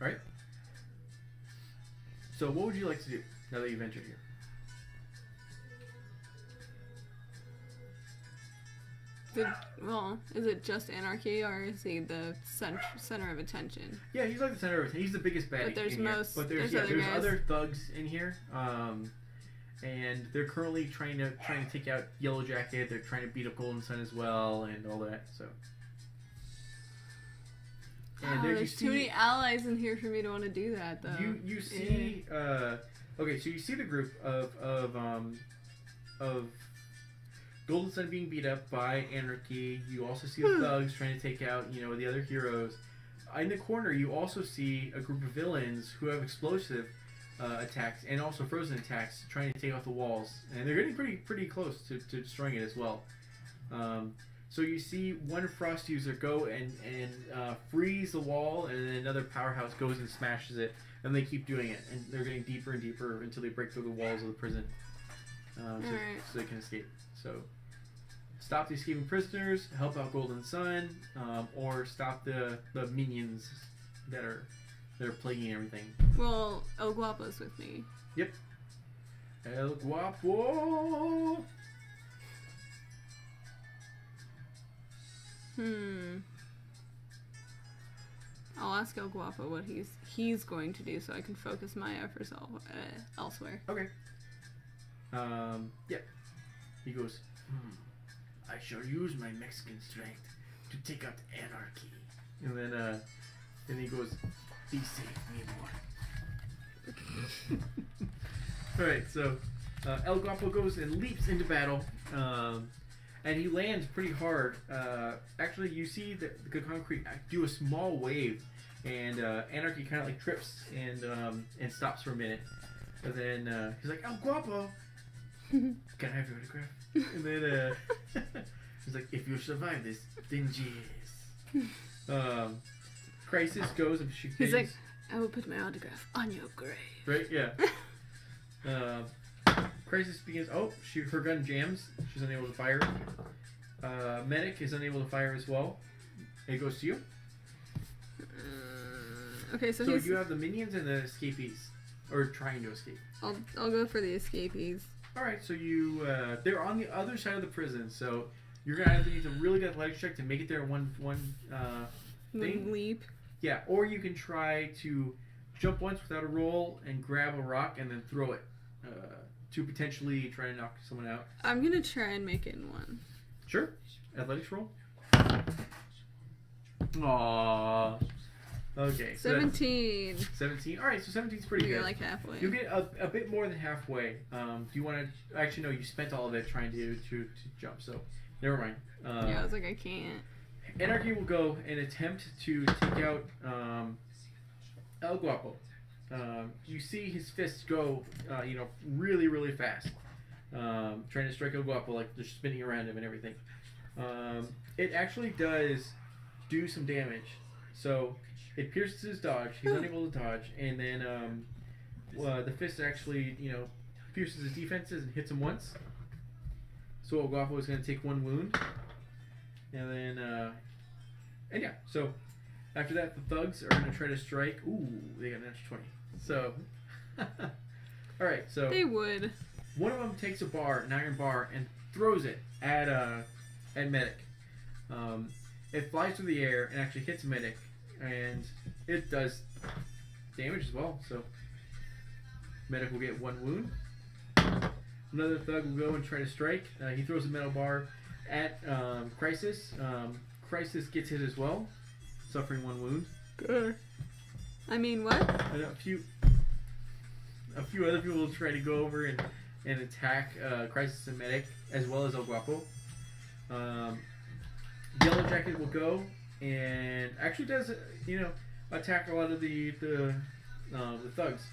All right. So what would you like to do now that you've entered here? Is it just anarchy, or is he the center of attention? Yeah, he's like the center of attention. He's the biggest baddie. But there's other thugs in here, and they're currently trying to take out Yellow Jacket. They're trying to beat up Golden Sun as well, and all that. So. And there's too many allies in here for me to want to do that, though. You see, okay, so you see the group of Golden Sun being beat up by Anarchy. You also see the thugs trying to take out, the other heroes. In the corner, you also see a group of villains who have explosive attacks and also frozen attacks, trying to take out the walls, and they're getting pretty close to destroying it as well. So you see one Frost user go and freeze the wall, and then another powerhouse goes and smashes it, and they keep doing it, and they're getting deeper and deeper until they break through the walls of the prison, so they can escape. So stop the escaping prisoners, help out Golden Sun, or stop the minions that are plaguing everything. Well, El Guapo's with me. Yep. El Guapo. I'll ask El Guapo what he's going to do, so I can focus my efforts elsewhere. Okay. Yeah. He goes, I shall use my Mexican strength to take out Anarchy. And then he goes, be safe, me boy. Alright, so El Guapo goes and leaps into battle. And he lands pretty hard. Actually, you see the concrete do a small wave, and Anarchy kind of like trips and stops for a minute. And then he's like, El Guapo, can I have your autograph? And then he's like, if you survive this, then yes. Crisis goes and she. He's like, I will put my autograph on your grave. Right? Yeah. Crisis begins. Oh, her gun jams. She's unable to fire. Medic is unable to fire as well. It goes to you. Okay, so you have the minions and the escapees, or trying to escape. I'll go for the escapees. All right, so they're on the other side of the prison, so you're gonna have to need a really good athletics check to make it there in one thing. Leap. Yeah, or you can try to jump once without a roll and grab a rock and then throw it. To potentially try to knock someone out. I'm gonna try and make it in one. Sure. Athletics roll. Aww. Okay. 17. 17. All right, so 17's pretty good. You're like halfway. You get a bit more than halfway. Do you want to? Actually, no. You spent all of it trying to jump. So never mind. Yeah, I was like, I can't. Anarchy will go and attempt to take out El Guapo. You see his fists go, really, really fast. Trying to strike El Guapo, like they're spinning around him and everything. It actually does do some damage. So it pierces his dodge. He's unable to dodge, and then the fist actually, pierces his defenses and hits him once. So El Guapo is going to take one wound, and then, so after that, the thugs are going to try to strike. Ooh, they got an extra 20. So, all right. So they would. One of them takes an iron bar, and throws it at Medic. It flies through the air and actually hits Medic, and it does damage as well. So Medic will get one wound. Another thug will go and try to strike. He throws a metal bar at Crisis. Crisis gets hit as well, suffering one wound. Good. I mean, what? And a few other people will try to go over and attack Crisis and Medic, as well as El Guapo. Yellow Jacket will go and actually does, attack a lot of the thugs.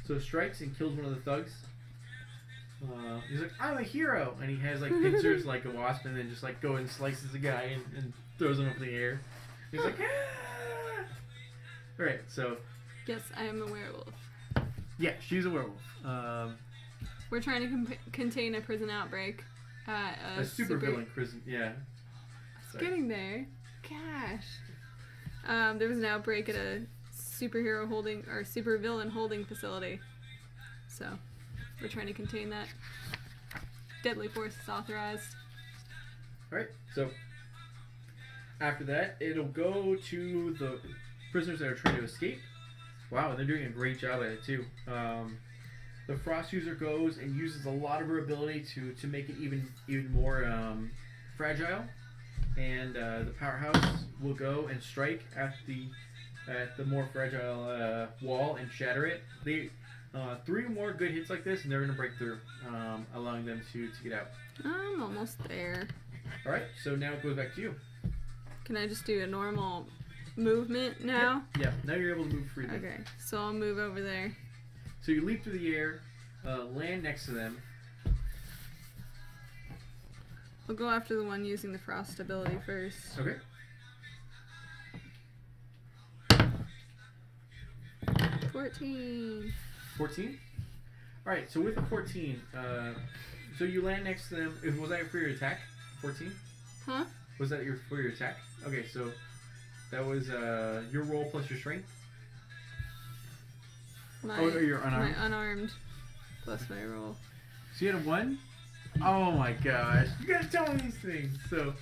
So strikes and kills one of the thugs. He's like, I'm a hero, and he has like pincers like a wasp, and then just like go and slices the guy and throws him up in the air. He's like, ah! All right, so. Yes, I am a werewolf. Yeah, she's a werewolf. We're trying to contain a prison outbreak. A super villain prison, yeah. It's getting there. Gosh. There was an outbreak at a superhero holding or supervillain holding facility. So we're trying to contain that. Deadly force is authorized. Alright, so after that, it'll go to the prisoners that are trying to escape. Wow, and they're doing a great job at it too. The Frost user goes and uses a lot of her ability to make it even more fragile. And the powerhouse will go and strike at the more fragile wall and shatter it. They 3 more good hits like this, and they're going to break through, allowing them to get out. I'm almost there. All right, so now it goes back to you. Can I just do a normal movement now? Yeah, now you're able to move freely. Okay, so I'll move over there. So you leap through the air, land next to them. We'll go after the one using the frost ability first. Okay. 14. 14? Alright, so with the 14, so you land next to them. Was that for your attack? 14? Huh? Was that for your attack? Okay, so that was your roll plus your strength? You're unarmed? My unarmed plus my roll. So you had a 1? Oh my gosh. You gotta tell me these things. So,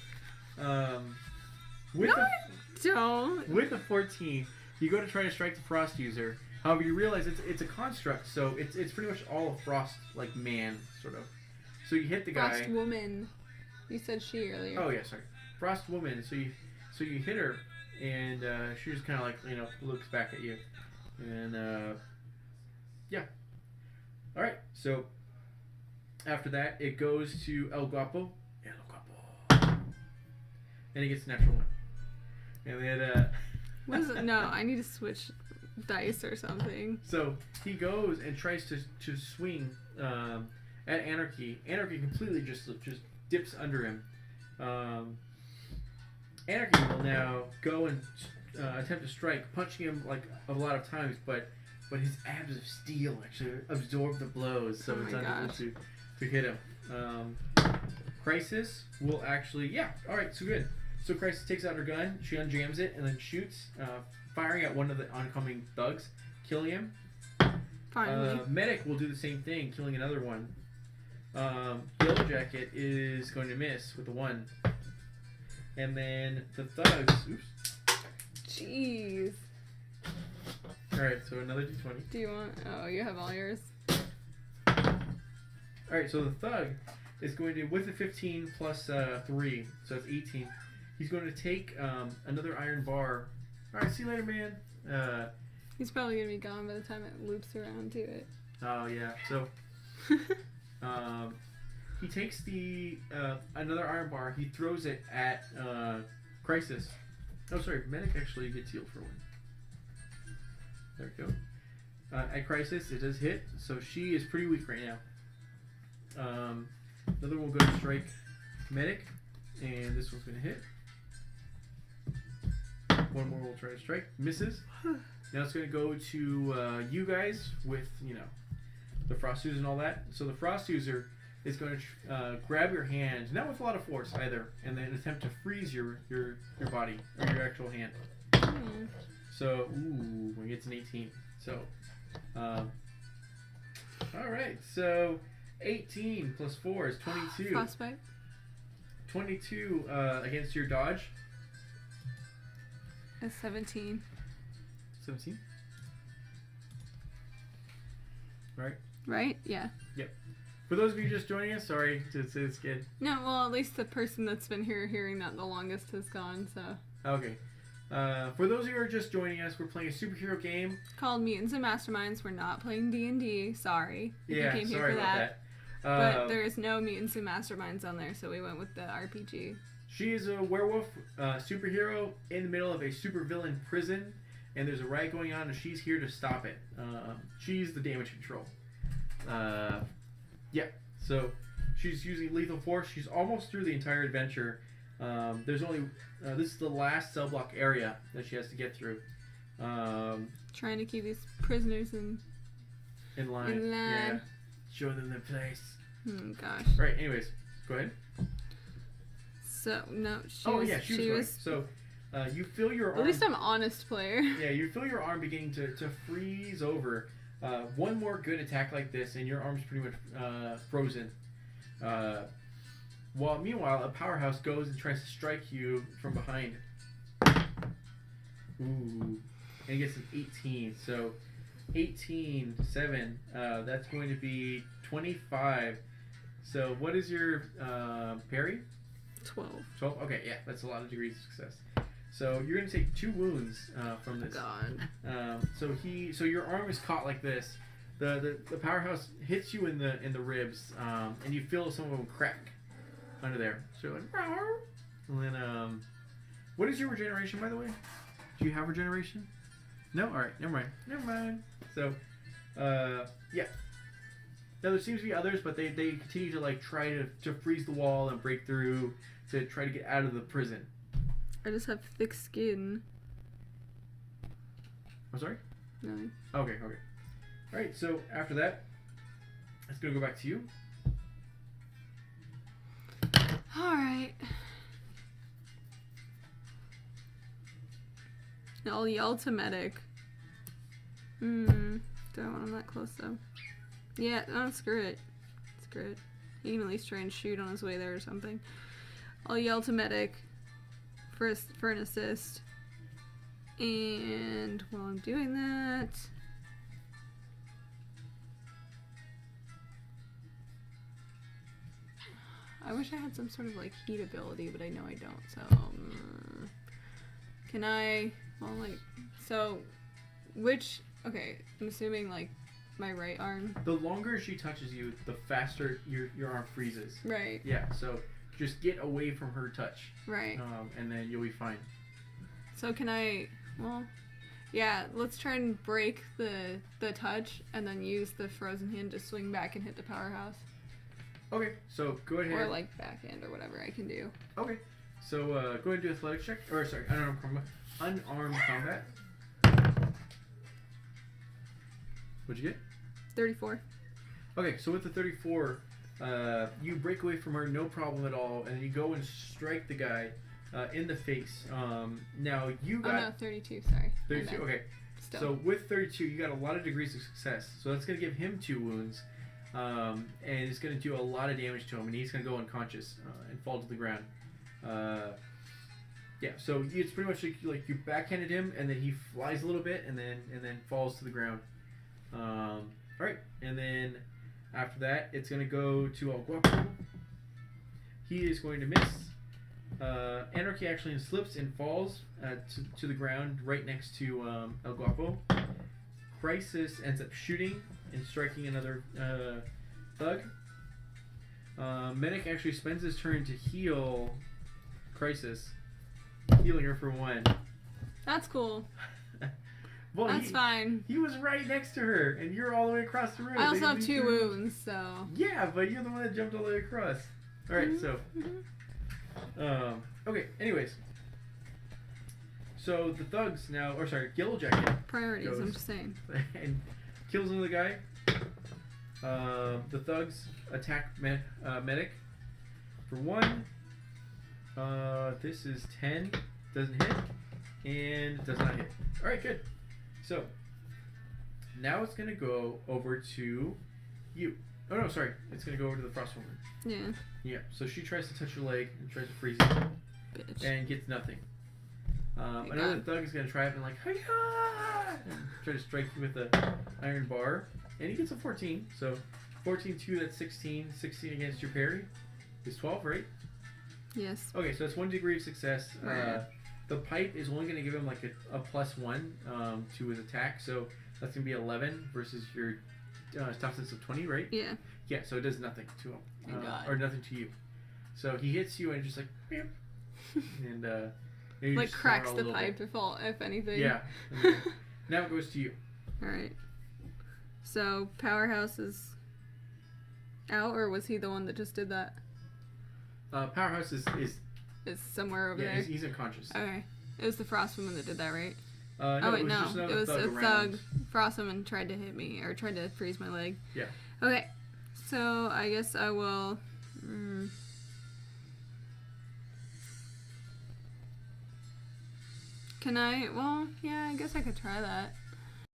with the 14, you go to try to strike the Frost user. However, you realize it's a construct, so it's pretty much all a Frost, like, man, sort of. So you hit the guy. Frost woman. You said she earlier. Oh, yeah, sorry. Frost woman. So you hit her, and she just kind of, like, looks back at you. And, yeah. Alright, so after that, it goes to El Guapo. And he gets a natural 1. And then, what is it? No, I need to switch dice or something. So he goes and tries to swing at Anarchy. Anarchy completely just dips under him. Anarchy will now go and attempt to strike, punching him like a lot of times, but his abs of steel actually absorb the blows, so it's unable to hit him. Crisis will actually, alright, so good. So Crisis takes out her gun, she unjams it, and then shoots, firing at one of the oncoming thugs, killing him. Finally. Medic will do the same thing, killing another one. Yellow Jacket is going to miss with a 1. And then the thugs, oops. Jeez. Alright, so another d20. Do you want, oh, you have all yours? Alright, so the thug is going to, with the 15 plus 3, so it's 18. He's going to take another iron bar. Alright, see you later, man. He's probably going to be gone by the time it loops around to it. Oh, yeah. So, he takes the another iron bar. He throws it at Crisis. Oh, sorry. Medic actually gets healed for 1. There we go. At Crisis, it does hit. So she is pretty weak right now. Another one will go to strike Medic. And this one's going to hit. One more will try to strike. Misses. Now it's going to go to you guys with, the Frost user and all that. So the Frost user is going to grab your hand, not with a lot of force either, and then attempt to freeze your body, or your actual hand. Mm. So, ooh, when it gets an 18. So, alright, so 18 plus 4 is 22. Frostbite. 22 against your dodge. That's 17. 17? Right? Right? Yeah. Yep. For those of you just joining us, sorry to say this again. No, well, at least the person that's been here hearing that the longest has gone, so. Okay. For those of you who are just joining us, we're playing a superhero game called Mutants and Masterminds. We're not playing D&D. Sorry. If you came sorry here for about that. But there is no Mutants and Masterminds on there, so we went with the RPG. She is a werewolf superhero in the middle of a supervillain prison, and there's a riot going on, and she's here to stop it. She's the damage control. So she's using lethal force. She's almost through the entire adventure. There's only this is the last cell block area that she has to get through. Trying to keep these prisoners in line. Yeah. Show them their place. Oh gosh. Right. Anyways, go ahead. So no, she was. So You feel your arm. At least I'm an honest player. Yeah, you feel your arm beginning to freeze over. One more good attack like this, and your arm's pretty much frozen. Meanwhile, a powerhouse goes and tries to strike you from behind. Ooh. And he gets an 18. So 18, 7. That's going to be 25. So what is your parry? 12. 12? Okay, yeah, that's a lot of degrees of success. So you're going to take 2 wounds from this. God. So your arm is caught like this. The powerhouse hits you in the ribs, and you feel some of them crack under there. So you're like, rawr. And then what is your regeneration, by the way? Do you have regeneration? No? Alright, never mind. So, yeah. Now, there seems to be others, but they continue to, like, try to freeze the wall and break through to try to get out of the prison. I just have thick skin. I'm sorry? No. Okay. Alright, so after that, it's going to go back to you. Alright. I'll yell to medic. Do I want him that close though? Yeah, no, screw it. He can at least try and shoot on his way there or something. I'll yell to medic for an assist. And while I'm doing that, I wish I had some sort of like heat ability, but I know I don't. So can I? Well, like, so which? Okay, I'm assuming like my right arm. The longer she touches you, the faster your arm freezes. Right. Yeah. So just get away from her touch. Right. And then you'll be fine. So can I? Well, yeah. Let's try and break the touch, and then use the frozen hand to swing back and hit the powerhouse. Okay. So go ahead. Or like backhand or whatever I can do. Okay. So go ahead and do athletic check. Or sorry, unarmed combat. What'd you get? 34. Okay, so with the 34, you break away from her, no problem at all, and then you go and strike the guy in the face. Now you got. Oh no, 32. Sorry. 32. Okay. Still. So with 32, you got a lot of degrees of success. So that's gonna give him 2 wounds, and it's gonna do a lot of damage to him, and he's gonna go unconscious and fall to the ground. Yeah. So it's pretty much like you backhanded him, and then he flies a little bit, and then falls to the ground. Alright, and then after that, it's going to go to El Guapo. He is going to miss. Anarchy actually slips and falls to the ground right next to El Guapo. Crisis ends up shooting and striking another thug. Medic actually spends his turn to heal Crisis, healing her for 1. That's cool. Well, that's fine. He was right next to her, and you're all the way across the room. I also have 2 wounds, so. Yeah, but you're the one that jumped all the way across. All right, so. Okay. Anyways. So the thugs now, or sorry, Yellow Jacket. Priorities. I'm just saying. And kills another guy. The thugs attack medic for 1. This is 10. Doesn't hit, and does not hit. All right, good. So, now it's going to go over to you. Oh, no, sorry. It's going to go over to the Frost Woman. Yeah. Yeah, so she tries to touch your leg and tries to freeze you. Bitch. And gets nothing. Another thug is going to try it and like, hi-ya! And try to strike you with the iron bar. And he gets a 14. So, 14, 2, that's 16. 16 against your parry is 12, right? Yes. Okay, so that's 1 degree of success. Right. The pipe is only going to give him like a +1 to his attack, so that's going to be 11 versus your toughness of 20, right? Yeah. Yeah, so it does nothing to him. Thank God. Or nothing to you. So he hits you and just like, beep, and you like just cracks snarl a the little pipe bit. if anything. Yeah. And then, now it goes to you. Alright. So, Powerhouse is out, or was he the one that just did that? Powerhouse is Is somewhere over there? he's unconscious. Okay. It was the Frost Woman that did that, right? No, oh, wait, it was no. just another It was a around. thug. Frost Woman tried to hit me, or tried to freeze my leg. Yeah. Okay. So, I guess I will... Can I? Well, yeah, I guess I could try that.